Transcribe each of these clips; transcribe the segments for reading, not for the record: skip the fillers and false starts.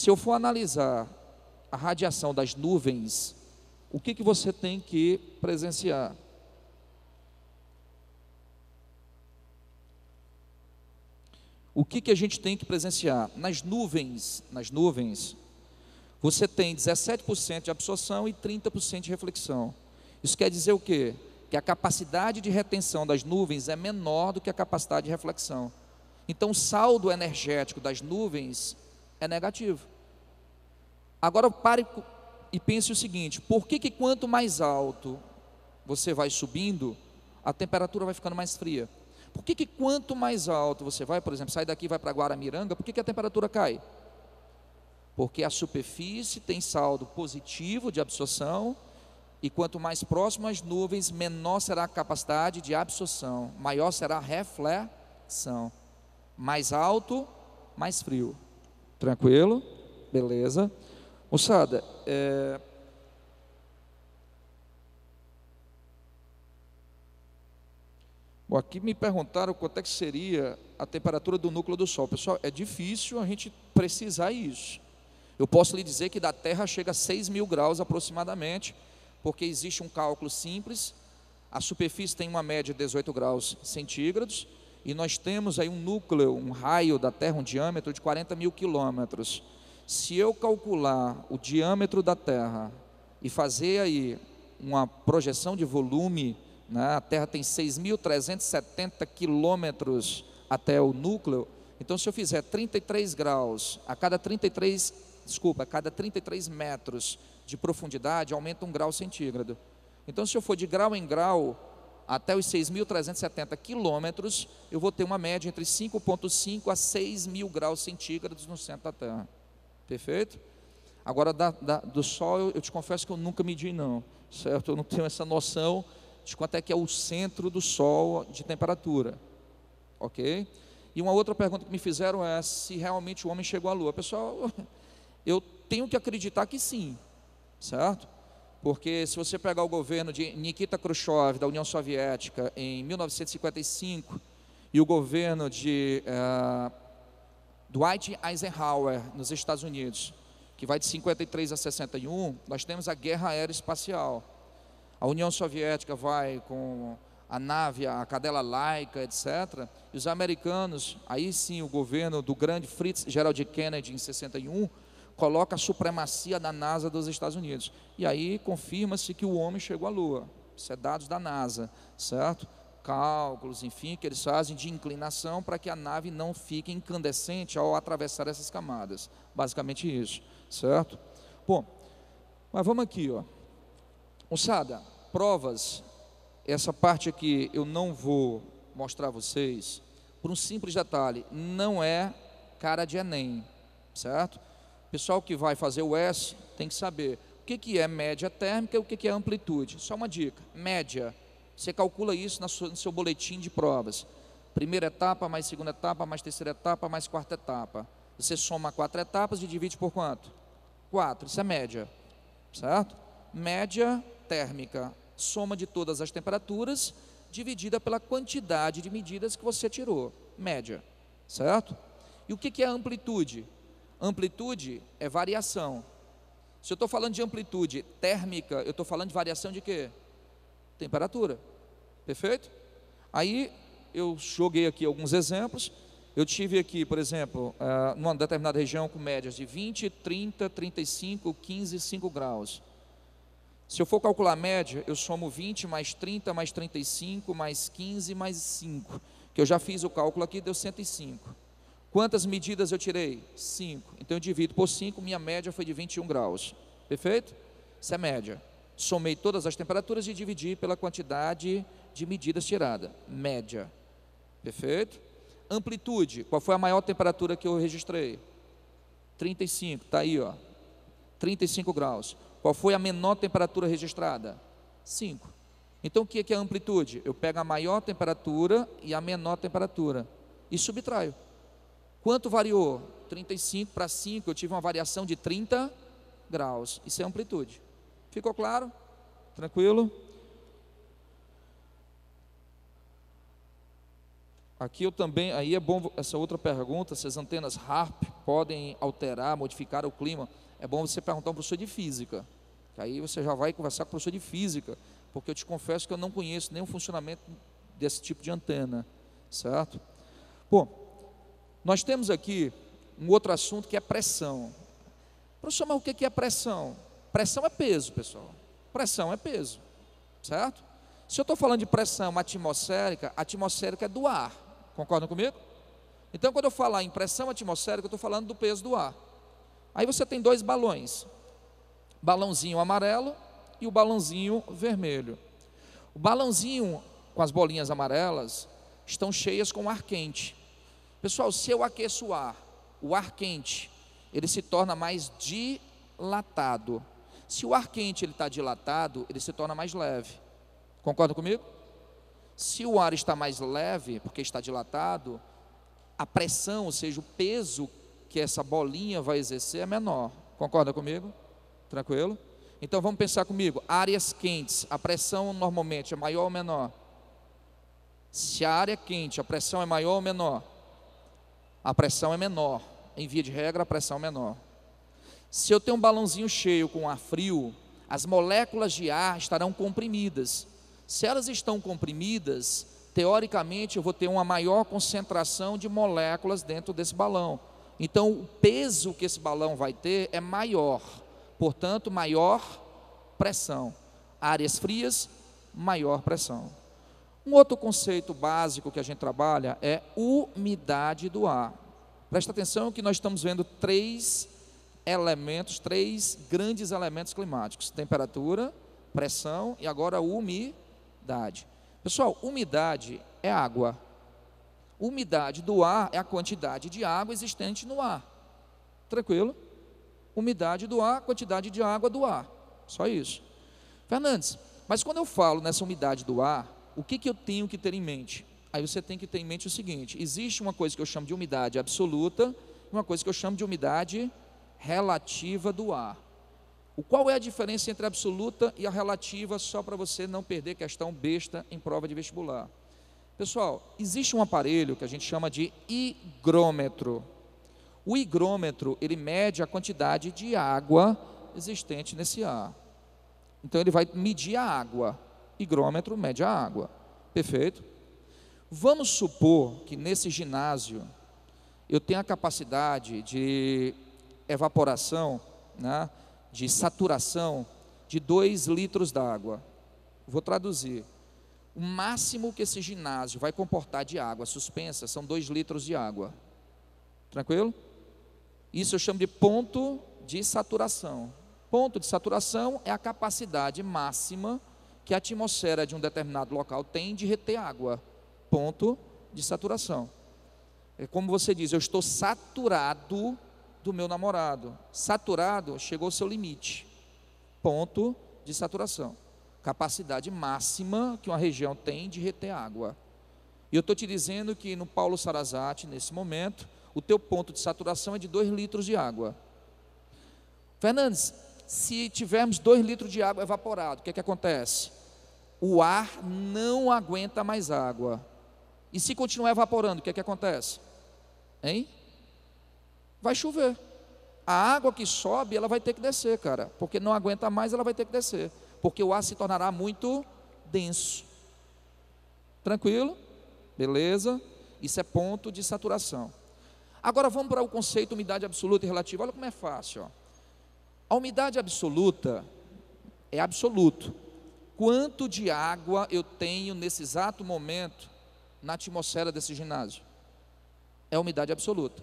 Se eu for analisar a radiação das nuvens, o que você tem que presenciar? O que a gente tem que presenciar? Nas nuvens, você tem 17% de absorção e 30% de reflexão. Isso quer dizer o quê? Que a capacidade de retenção das nuvens é menor do que a capacidade de reflexão. Então, o saldo energético das nuvens é negativo. Agora, pare e pense o seguinte: por que quanto mais alto você vai subindo, a temperatura vai ficando mais fria? Por que quanto mais alto você vai, por exemplo, sai daqui e vai para Guaramiranga, por que a temperatura cai? Porque a superfície tem saldo positivo de absorção, e quanto mais próximo às nuvens, menor será a capacidade de absorção, maior será a reflexão. Mais alto, mais frio. Tranquilo? Beleza. Moçada, bom, aqui me perguntaram quanto é que seria a temperatura do núcleo do Sol. Pessoal, é difícil a gente precisar isso. Eu posso lhe dizer que da Terra chega a 6.000 graus aproximadamente, porque existe um cálculo simples. A superfície tem uma média de 18 graus centígrados, e nós temos aí um núcleo, um raio da Terra, um diâmetro de 40.000 quilômetros. Se eu calcular o diâmetro da Terra e fazer aí uma projeção de volume, né, a Terra tem 6.370 quilômetros até o núcleo. Então, se eu fizer 33 graus, a cada 33 metros de profundidade, aumenta 1 grau centígrado. Então, se eu for de grau em grau até os 6.370 quilômetros, eu vou ter uma média entre 5,5 a 6.000 graus centígrados no centro da Terra. Perfeito? Agora, do Sol, eu te confesso que eu nunca medi não, certo? Eu não tenho essa noção de quanto é que é o centro do Sol de temperatura, ok? E uma outra pergunta que me fizeram é se realmente o homem chegou à Lua. Pessoal, eu tenho que acreditar que sim, certo? Porque se você pegar o governo de Nikita Khrushchev, da União Soviética, em 1955, e o governo de Dwight Eisenhower, nos Estados Unidos, que vai de 53 a 61, nós temos a guerra aeroespacial. A União Soviética vai com a nave, a cadela Laika, etc. E os americanos, aí sim o governo do grande Fritz Gerald Kennedy, em 61, coloca a supremacia da NASA dos Estados Unidos. E aí confirma-se que o homem chegou à Lua. Isso é dados da NASA, certo? Cálculos, enfim, que eles fazem de inclinação para que a nave não fique incandescente ao atravessar essas camadas. Basicamente isso, certo? Bom, mas vamos aqui, ó. Moçada, provas, essa parte aqui eu não vou mostrar a vocês, por um simples detalhe, não é cara de Enem, certo? O pessoal que vai fazer o S tem que saber o que é média térmica e o que é amplitude. Só uma dica, média, você calcula isso no seu boletim de provas. Primeira etapa, mais segunda etapa, mais terceira etapa, mais quarta etapa. Você soma 4 etapas e divide por quanto? 4, isso é média, certo? Média térmica, soma de todas as temperaturas, dividida pela quantidade de medidas que você tirou, média, certo? E o que é amplitude? Amplitude é variação. Se eu estou falando de amplitude térmica, eu estou falando de variação de quê? Temperatura, perfeito? Aí eu joguei aqui alguns exemplos. Eu tive aqui, por exemplo, numa determinada região com médias de 20, 30, 35, 15, 5 graus. Se eu for calcular a média, eu somo 20 mais 30 mais 35 mais 15 mais 5, que eu já fiz o cálculo aqui, deu 105. Quantas medidas eu tirei? 5. Então eu divido por 5, minha média foi de 21 graus. Perfeito? Isso é média. Somei todas as temperaturas e dividi pela quantidade de medidas tiradas. Média. Perfeito? Amplitude. Qual foi a maior temperatura que eu registrei? 35. Está aí, ó. 35 graus. Qual foi a menor temperatura registrada? 5. Então o que é a amplitude? Eu pego a maior temperatura e a menor temperatura e subtraio. Quanto variou? 35 para 5, eu tive uma variação de 30 graus. Isso é amplitude. Ficou claro? Tranquilo? Aqui eu também, aí é bom essa outra pergunta, se as antenas HAARP podem alterar, modificar o clima. É bom você perguntar ao professor de física, que aí você já vai conversar com o professor de física, porque eu te confesso que eu não conheço nem o funcionamento desse tipo de antena, certo? Bom, nós temos aqui um outro assunto que é pressão. Professor, mas o que é pressão? Pressão é peso, pessoal. Pressão é peso, certo? Se eu estou falando de pressão atmosférica, atmosférica é do ar, concordam comigo? Então, quando eu falar em pressão atmosférica, eu estou falando do peso do ar. Aí você tem dois balões, balãozinho amarelo e o balãozinho vermelho. O balãozinho com as bolinhas amarelas estão cheias com ar quente. Pessoal, se eu aqueço o ar quente, ele se torna mais dilatado. Se o ar quente está dilatado, ele se torna mais leve. Concorda comigo? Se o ar está mais leve, porque está dilatado, a pressão, ou seja, o peso que essa bolinha vai exercer é menor. Concorda comigo? Tranquilo? Então vamos pensar comigo, áreas quentes, a pressão normalmente é maior ou menor? Se a área é quente, a pressão é maior ou menor? A pressão é menor, em via de regra a pressão é menor. Se eu tenho um balãozinho cheio com ar frio, as moléculas de ar estarão comprimidas. Se elas estão comprimidas, teoricamente eu vou ter uma maior concentração de moléculas dentro desse balão. Então o peso que esse balão vai ter é maior, portanto maior pressão. Áreas frias, maior pressão. Um outro conceito básico que a gente trabalha é umidade do ar. Presta atenção que nós estamos vendo três grandes elementos climáticos: temperatura, pressão e agora umidade. Pessoal, umidade é água. Umidade do ar é a quantidade de água existente no ar. Tranquilo? Umidade do ar, quantidade de água do ar. Só isso. Fernandes, mas quando eu falo nessa umidade do ar, o que eu tenho que ter em mente? Aí você tem que ter em mente o seguinte: existe uma coisa que eu chamo de umidade absoluta e uma coisa que eu chamo de umidade relativa do ar. Qual é a diferença entre a absoluta e a relativa, só para você não perder questão besta em prova de vestibular? Pessoal, existe um aparelho que a gente chama de higrômetro. O higrômetro, ele mede a quantidade de água existente nesse ar. Então ele vai medir a água. Higrômetro mede a água. Perfeito? Vamos supor que nesse ginásio eu tenha a capacidade de evaporação, né, de saturação de 2 litros d'água. Vou traduzir. O máximo que esse ginásio vai comportar de água suspensa são 2 litros de água. Tranquilo? Isso eu chamo de ponto de saturação. Ponto de saturação é a capacidade máxima que a atmosfera de um determinado local tem de reter água. Ponto de saturação. É como você diz, eu estou saturado do meu namorado. Saturado, chegou ao seu limite. Ponto de saturação. Capacidade máxima que uma região tem de reter água. E eu estou te dizendo que no Paulo Sarazate, nesse momento, o teu ponto de saturação é de 2 litros de água. Fernandes, se tivermos 2 litros de água evaporado, o que acontece? O ar não aguenta mais água. E se continuar evaporando, o que acontece? Hein? Vai chover. A água que sobe, ela vai ter que descer, cara. Porque não aguenta mais, ela vai ter que descer. Porque o ar se tornará muito denso. Tranquilo? Beleza? Isso é ponto de saturação. Agora vamos para o conceito umidade absoluta e relativa. Olha como é fácil, ó. A umidade absoluta é absoluto. Quanto de água eu tenho nesse exato momento na atmosfera desse ginásio? É a umidade absoluta.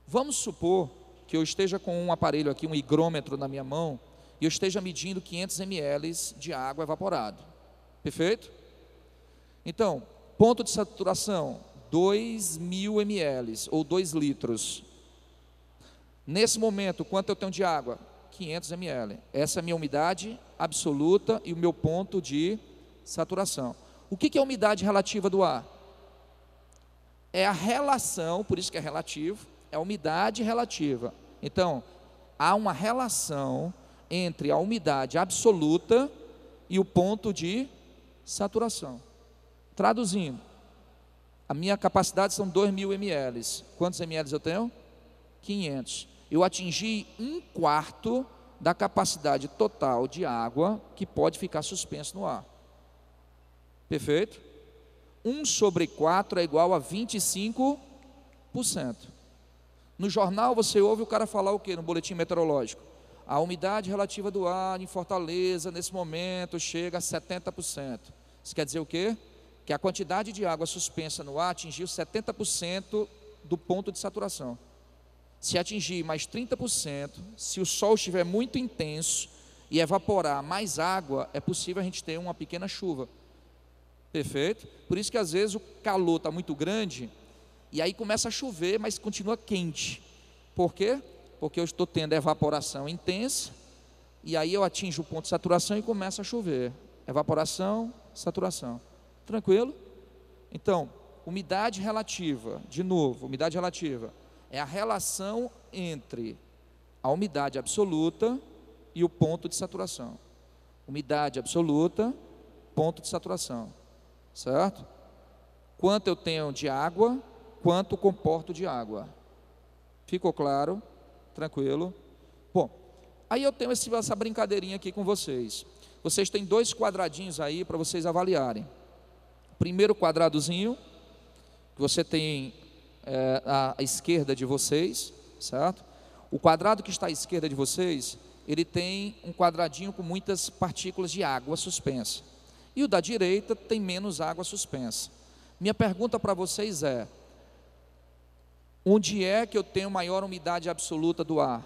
Vamos supor que eu esteja com um aparelho aqui, um higrômetro na minha mão, e eu esteja medindo 500 ml de água evaporado. Perfeito? Então, ponto de saturação, 2.000 ml ou 2 litros. Nesse momento, quanto eu tenho de água? 500 ml. Essa é a minha umidade absoluta e o meu ponto de saturação. O que é a umidade relativa do ar? É a relação, por isso que é relativo, é a umidade relativa. Então, há uma relação entre a umidade absoluta e o ponto de saturação. Traduzindo, A minha capacidade são 2.000 ml. Quantos ml eu tenho? 500. Eu atingi 1/4 da capacidade total de água que pode ficar suspenso no ar. Perfeito? 1/4 é igual a 25%. No jornal você ouve o cara falar o quê? No boletim meteorológico: a umidade relativa do ar em Fortaleza nesse momento chega a 70%. Isso quer dizer o quê? Que a quantidade de água suspensa no ar atingiu 70% do ponto de saturação. Se atingir mais 30%, se o sol estiver muito intenso e evaporar mais água, é possível a gente ter uma pequena chuva. Perfeito? Por isso que às vezes o calor está muito grande e aí começa a chover, mas continua quente. Por quê? Porque eu estou tendo evaporação intensa e aí eu atinjo o ponto de saturação e começa a chover. Evaporação, saturação. Tranquilo? Então, umidade relativa, de novo, umidade relativa é a relação entre a umidade absoluta e o ponto de saturação. Umidade absoluta, ponto de saturação. Certo? Quanto eu tenho de água, quanto comporto de água. Ficou claro? Tranquilo? Bom, aí eu tenho essa brincadeirinha aqui com vocês. Vocês têm 2 quadradinhos aí para vocês avaliarem. O primeiro quadradozinho, que você tem à esquerda de vocês, certo? O quadrado que está à esquerda de vocês, ele tem um quadradinho com muitas partículas de água suspensa. E o da direita tem menos água suspensa. Minha pergunta para vocês é: onde é que eu tenho maior umidade absoluta do ar?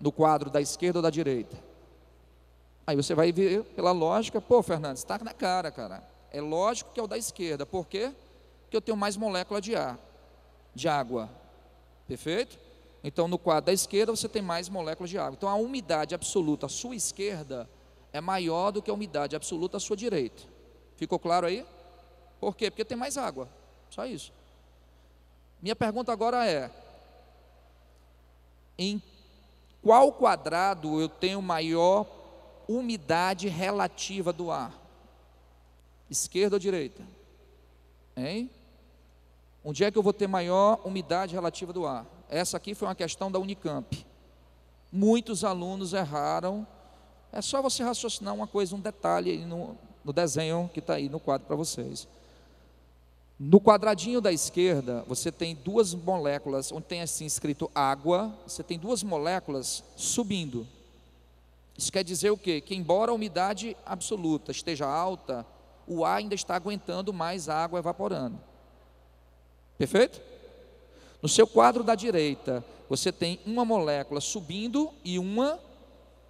No quadro da esquerda ou da direita? Aí você vai ver pela lógica: pô, Fernandes, está na cara, cara. É lógico que é o da esquerda. Por quê? Porque eu tenho mais molécula de ar, de água. Perfeito? Então no quadro da esquerda você tem mais moléculas de água. Então a umidade absoluta à sua esquerda é maior do que a umidade absoluta à sua direita. Ficou claro aí? Por quê? Porque tem mais água. Só isso. Minha pergunta agora é: em qual quadrado eu tenho maior umidade relativa do ar? Esquerda ou direita? Hein? Onde é que eu vou ter maior umidade relativa do ar? Essa aqui foi uma questão da Unicamp. Muitos alunos erraram. É só você raciocinar uma coisa, um detalhe aí no desenho que está aí no quadro para vocês. No quadradinho da esquerda, você tem 2 moléculas, onde tem assim escrito água, você tem 2 moléculas subindo. Isso quer dizer o quê? Que embora a umidade absoluta esteja alta, o ar ainda está aguentando mais água evaporando. Perfeito? No seu quadro da direita, você tem uma molécula subindo e uma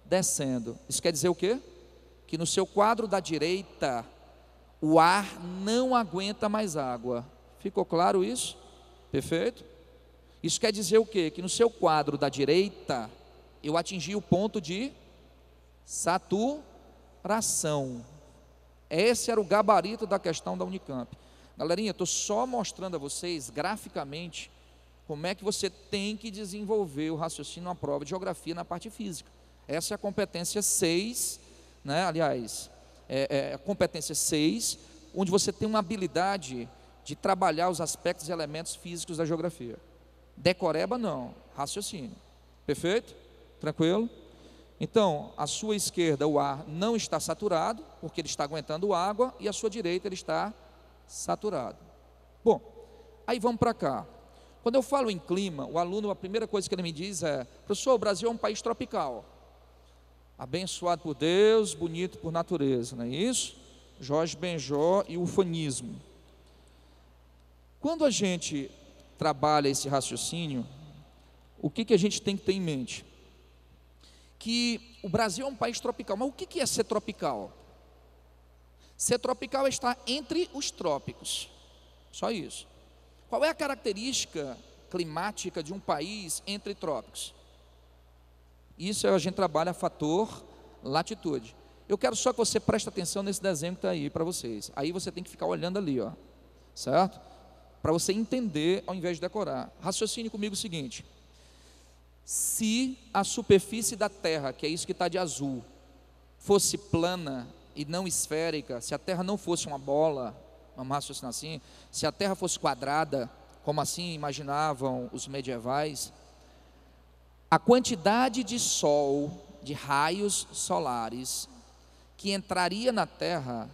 descendo. Isso quer dizer o quê? Que no seu quadro da direita, o ar não aguenta mais água. Ficou claro isso? Perfeito? Isso quer dizer o quê? Que no seu quadro da direita, eu atingi o ponto de saturação. Esse era o gabarito da questão da Unicamp. Galerinha, estou só mostrando a vocês graficamente como é que você tem que desenvolver o raciocínio na prova de geografia na parte física. Essa é a competência 6, né? Aliás, a competência 6, onde você tem uma habilidade de trabalhar os aspectos e elementos físicos da geografia. Decoreba não, raciocínio. Perfeito? Tranquilo? Então, à sua esquerda o ar não está saturado, porque ele está aguentando água, e à sua direita ele está saturado. Bom, aí vamos para cá. Quando eu falo em clima, o aluno, a primeira coisa que ele me diz é: professor, o Brasil é um país tropical, abençoado por Deus, bonito por natureza, não é isso? Jorge Benjó e o ufanismo. Quando a gente trabalha esse raciocínio, o que a gente tem que ter em mente? Que o Brasil é um país tropical. Mas o que é ser tropical? Ser tropical é estar entre os trópicos. Só isso. Qual é a característica climática de um país entre trópicos? Isso a gente trabalha fator latitude. Eu quero só que você preste atenção nesse desenho que está aí para vocês. Aí você tem que ficar olhando ali, ó, certo? Para você entender ao invés de decorar. Raciocine comigo o seguinte: se a superfície da Terra, que é isso que está de azul, fosse plana e não esférica, se a Terra não fosse uma bola, vamos raciocinar assim, se a Terra fosse quadrada, como assim imaginavam os medievais, a quantidade de sol, de raios solares, que entraria na Terra,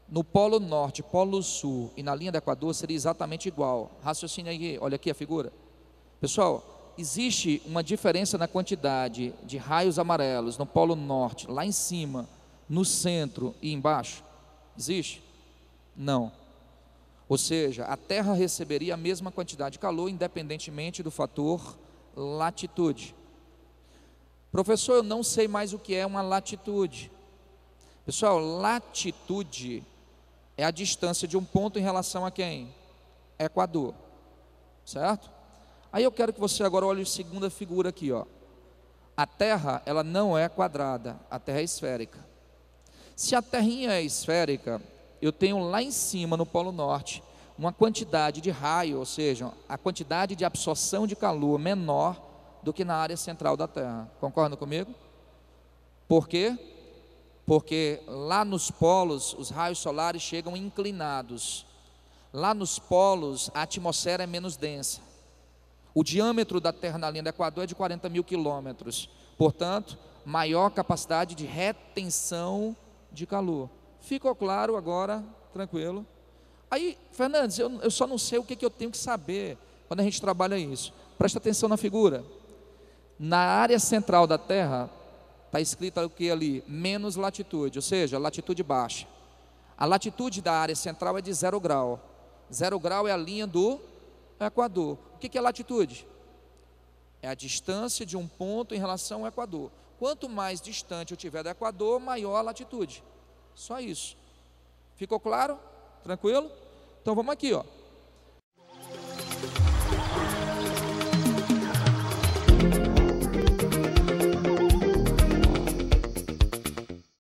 no Polo Norte, Polo Sul e na linha do Equador, seria exatamente igual. Raciocine aí, olha aqui a figura. Pessoal, existe uma diferença na quantidade de raios amarelos no Polo Norte, lá em cima, no centro e embaixo? Existe? Não. Ou seja, a Terra receberia a mesma quantidade de calor, independentemente do fator latitude. Professor, eu não sei mais o que é uma latitude. Pessoal, latitude é a distância de um ponto em relação a quem? Equador, certo? Aí eu quero que você agora olhe a segunda figura aqui, ó. A Terra, ela não é quadrada, a Terra é esférica. Se a Terrinha é esférica, eu tenho lá em cima, no Polo Norte, uma quantidade de raio, ou seja, a quantidade de absorção de calor menor do que na área central da Terra. Concordam comigo? Por quê? Porque lá nos polos, os raios solares chegam inclinados. Lá nos polos, a atmosfera é menos densa. O diâmetro da Terra na linha do Equador é de 40 mil quilômetros. Portanto, maior capacidade de retenção de calor. Ficou claro agora? Tranquilo? Aí, Fernandes, eu só não sei o que eu tenho que saber quando a gente trabalha isso. Presta atenção na figura. Na área central da Terra, está escrito o que ali? Menos latitude, ou seja, latitude baixa. A latitude da área central é de 0 grau. 0 grau é a linha do Equador. O que é latitude? É a distância de um ponto em relação ao Equador. Quanto mais distante eu tiver do Equador, maior a latitude. Só isso. Ficou claro? Tranquilo? Então vamos aqui, ó.